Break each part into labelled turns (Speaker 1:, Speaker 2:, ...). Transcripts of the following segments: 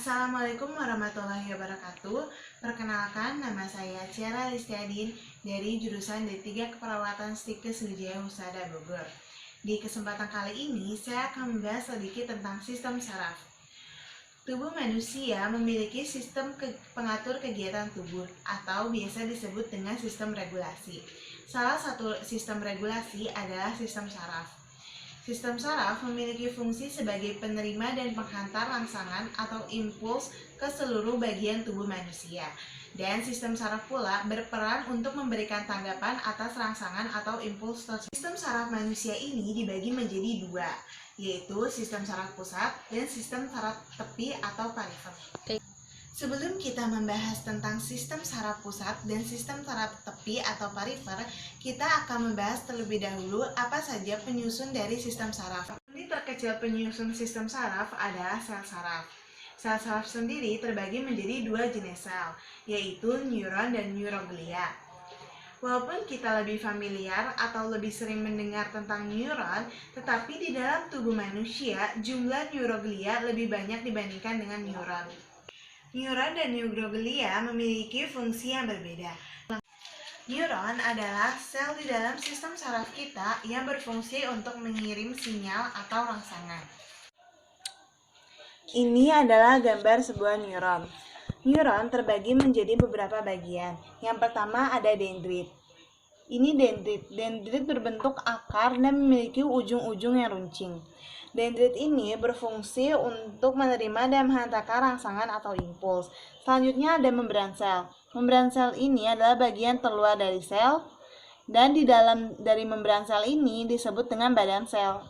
Speaker 1: Assalamualaikum warahmatullahi wabarakatuh. Perkenalkan, nama saya Ciara Listiadin dari jurusan D3 Keperawatan Stikes Wijaya Husada Bogor. Di kesempatan kali ini, saya akan membahas sedikit tentang sistem saraf. Tubuh manusia memiliki sistem pengatur kegiatan tubuh atau biasa disebut dengan sistem regulasi. Salah satu sistem regulasi adalah sistem saraf. Sistem saraf memiliki fungsi sebagai penerima dan penghantar rangsangan atau impuls ke seluruh bagian tubuh manusia. Dan sistem saraf pula berperan untuk memberikan tanggapan atas rangsangan atau impuls tersebut. Sistem saraf manusia ini dibagi menjadi dua, yaitu sistem saraf pusat dan sistem saraf tepi atau perifer. Sebelum kita membahas tentang sistem saraf pusat dan sistem saraf tepi atau perifer, kita akan membahas terlebih dahulu apa saja penyusun dari sistem saraf. Unit terkecil penyusun sistem saraf adalah sel saraf. Sel saraf sendiri terbagi menjadi dua jenis sel, yaitu neuron dan neuroglia. Walaupun kita lebih familiar atau lebih sering mendengar tentang neuron, tetapi di dalam tubuh manusia, jumlah neuroglia lebih banyak dibandingkan dengan neuron. Neuron dan neuroglia memiliki fungsi yang berbeda. Neuron adalah sel di dalam sistem saraf kita yang berfungsi untuk mengirim sinyal atau rangsangan. Ini adalah gambar sebuah neuron. Neuron terbagi menjadi beberapa bagian. Yang pertama ada dendrit. Ini dendrit. Dendrit berbentuk akar dan memiliki ujung-ujung yang runcing. Dendrit ini berfungsi untuk menerima dan menghantarkan rangsangan atau impuls. Selanjutnya ada membran sel. Membran sel ini adalah bagian terluar dari sel, dan di dalam dari membran sel ini disebut dengan badan sel.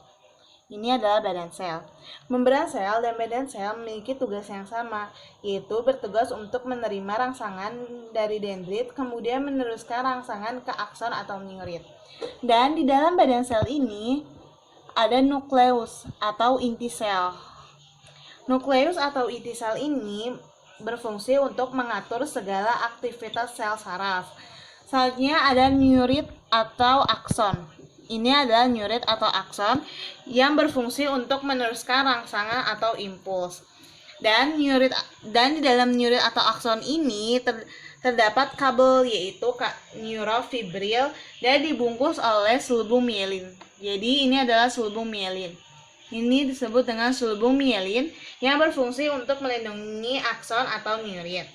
Speaker 1: Ini adalah badan sel. Membran sel dan badan sel memiliki tugas yang sama, yaitu bertugas untuk menerima rangsangan dari dendrit, kemudian meneruskan rangsangan ke akson atau neurit. Dan di dalam badan sel ini ada nukleus atau inti sel. Nukleus atau inti sel ini berfungsi untuk mengatur segala aktivitas sel saraf. Selanjutnya ada neurit atau akson. Ini adalah neurit atau akson yang berfungsi untuk meneruskan rangsangan atau impuls. Dan di dalam neurit atau akson ini terdapat kabel, yaitu neurofibril, dan dibungkus oleh selubung mielin. Jadi ini adalah selubung mielin. Ini disebut dengan selubung mielin yang berfungsi untuk melindungi akson atau neurit.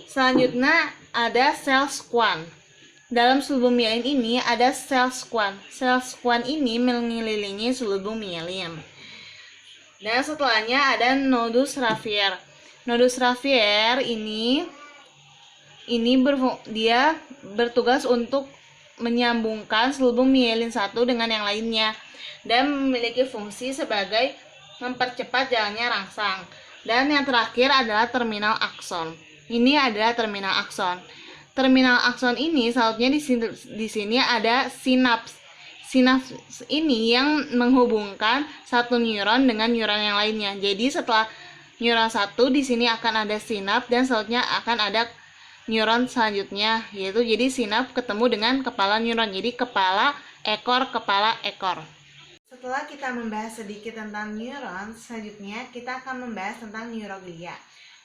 Speaker 1: Selanjutnya ada sel squam. Dalam selubung mielin ini ada sel squam. Sel squam ini mengelilingi selubung mielin. Dan setelahnya ada nodus Ravier. Nodus Ravier dia bertugas untuk menyambungkan selubung mielin satu dengan yang lainnya dan memiliki fungsi sebagai mempercepat jalannya rangsang. Dan yang terakhir adalah terminal akson. Ini adalah terminal akson. Terminal akson ini selanjutnya di sini ada sinaps. Sinaps ini yang menghubungkan satu neuron dengan neuron yang lainnya. Jadi setelah neuron satu di sini akan ada sinaps dan selanjutnya akan ada neuron selanjutnya, yaitu jadi sinap ketemu dengan kepala neuron. Jadi kepala ekor. Setelah kita membahas sedikit tentang neuron, selanjutnya kita akan membahas tentang neuroglia.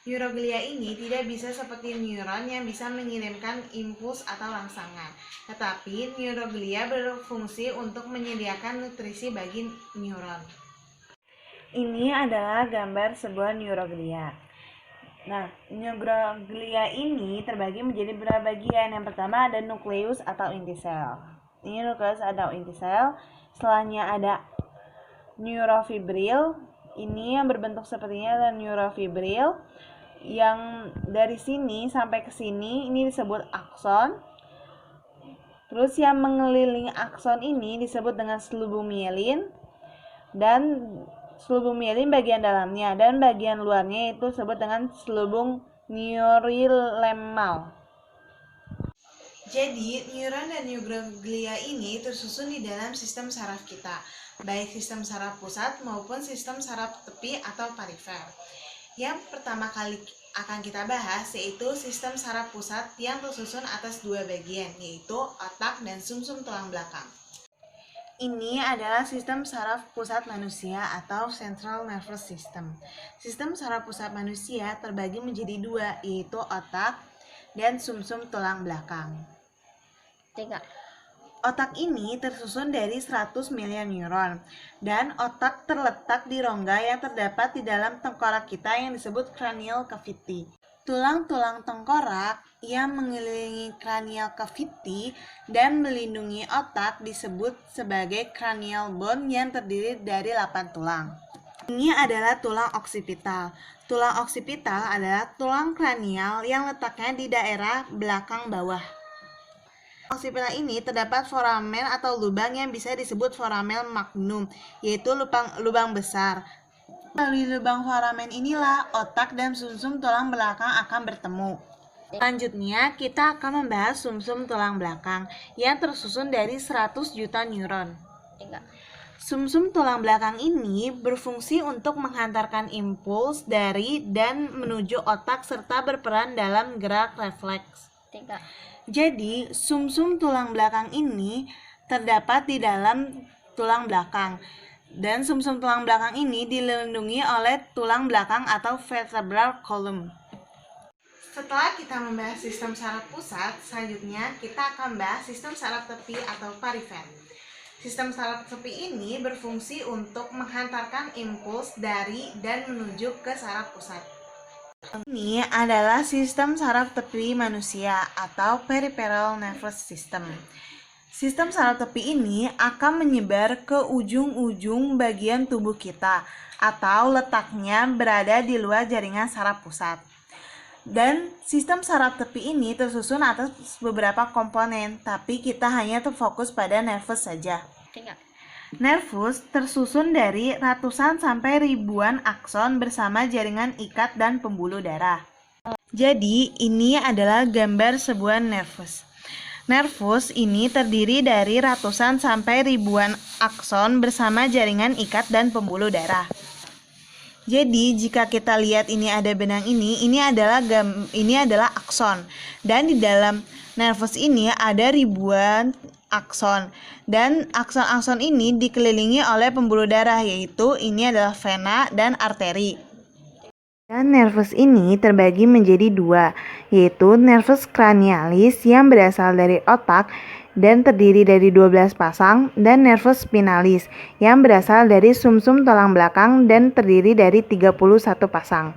Speaker 1: Neuroglia ini tidak bisa seperti neuron yang bisa mengirimkan impuls atau rangsangan, tetapi neuroglia berfungsi untuk menyediakan nutrisi bagi neuron. Ini adalah gambar sebuah neuroglia. Nah, neuroglia ini terbagi menjadi beberapa bagian. Yang pertama ada nukleus atau inti sel. Ini nukleus atau inti sel. Setelahnya ada neurofibril. Ini yang berbentuk sepertinya adalah neurofibril. Yang dari sini sampai ke sini ini disebut akson. Terus yang mengelilingi akson ini disebut dengan selubung mielin. Dan selubung mielin bagian dalamnya, dan bagian luarnya itu disebut dengan selubung neurilemmal. Jadi, neuron dan neuroglia ini tersusun di dalam sistem saraf kita, baik sistem saraf pusat maupun sistem saraf tepi atau perifer. Yang pertama kali akan kita bahas yaitu sistem saraf pusat yang tersusun atas dua bagian, yaitu otak dan sumsum tulang belakang. Ini adalah sistem saraf pusat manusia atau Central Nervous System. Sistem saraf pusat manusia terbagi menjadi dua, yaitu otak dan sumsum tulang belakang.
Speaker 2: 3.
Speaker 1: Otak ini tersusun dari 100 miliar neuron, dan otak terletak di rongga yang terdapat di dalam tengkorak kita yang disebut cranial cavity. Tulang-tulang tengkorak yang mengelilingi cranial cavity dan melindungi otak disebut sebagai cranial bone yang terdiri dari 8 tulang. Ini adalah tulang occipital. Tulang occipital adalah tulang kranial yang letaknya di daerah belakang bawah. Occipital ini terdapat foramen atau lubang yang bisa disebut foramen magnum, yaitu lubang besar. Melalui lubang foramen inilah otak dan sumsum tulang belakang akan bertemu. Selanjutnya, kita akan membahas sumsum tulang belakang yang tersusun dari 100 juta neuron.
Speaker 2: 3.
Speaker 1: Sumsum tulang belakang ini berfungsi untuk menghantarkan impuls dari dan menuju otak serta berperan dalam gerak refleks.
Speaker 2: 3.
Speaker 1: Jadi, sumsum tulang belakang ini terdapat di dalam tulang belakang. Dan sumsum tulang belakang ini dilindungi oleh tulang belakang atau vertebral column. Setelah kita membahas sistem saraf pusat, selanjutnya kita akan membahas sistem saraf tepi atau perifer. Sistem saraf tepi ini berfungsi untuk menghantarkan impuls dari dan menuju ke saraf pusat. Ini adalah sistem saraf tepi manusia atau peripheral nervous system. Sistem saraf tepi ini akan menyebar ke ujung-ujung bagian tubuh kita atau letaknya berada di luar jaringan saraf pusat. Dan sistem saraf tepi ini tersusun atas beberapa komponen, tapi kita hanya terfokus pada nervus saja.
Speaker 2: 3.
Speaker 1: Nervus tersusun dari ratusan sampai ribuan akson bersama jaringan ikat dan pembuluh darah. Jadi, ini adalah gambar sebuah nervus. Nervus ini terdiri dari ratusan sampai ribuan akson bersama jaringan ikat dan pembuluh darah. Jadi, jika kita lihat ini ada benang ini adalah akson. Dan di dalam nervus ini ada ribuan akson. Dan akson-akson ini dikelilingi oleh pembuluh darah, yaitu ini adalah vena dan arteri. Dan nervus ini terbagi menjadi dua, yaitu nervus cranialis yang berasal dari otak dan terdiri dari 12 pasang, dan nervus spinalis yang berasal dari sumsum tulang belakang dan terdiri dari 31 pasang.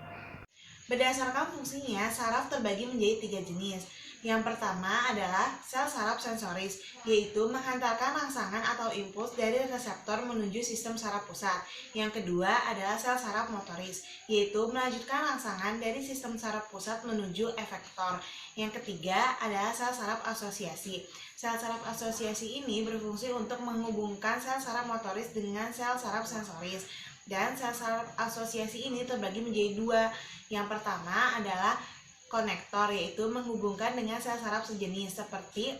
Speaker 1: Berdasarkan fungsinya, saraf terbagi menjadi 3 jenis. Yang pertama adalah sel saraf sensoris, yaitu menghantarkan rangsangan atau impuls dari reseptor menuju sistem saraf pusat. Yang kedua adalah sel saraf motoris, yaitu melanjutkan rangsangan dari sistem saraf pusat menuju efektor. Yang ketiga adalah sel saraf asosiasi. Sel saraf asosiasi ini berfungsi untuk menghubungkan sel saraf motoris dengan sel saraf sensoris. Dan sel saraf asosiasi ini terbagi menjadi dua. Yang pertama adalah konektor, yaitu menghubungkan dengan sel saraf sejenis, seperti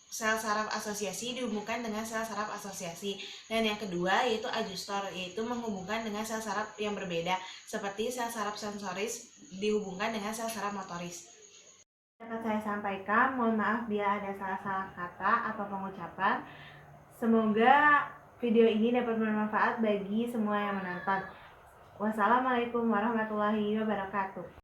Speaker 1: sel saraf asosiasi dihubungkan dengan sel saraf asosiasi. Dan yang kedua yaitu adjustor, yaitu menghubungkan dengan sel saraf yang berbeda, seperti sel saraf sensoris dihubungkan dengan sel saraf motoris. Dapat saya sampaikan, mohon maaf bila ada salah-salah kata atau pengucapan. Semoga video ini dapat bermanfaat bagi semua yang menonton. Wassalamualaikum warahmatullahi wabarakatuh.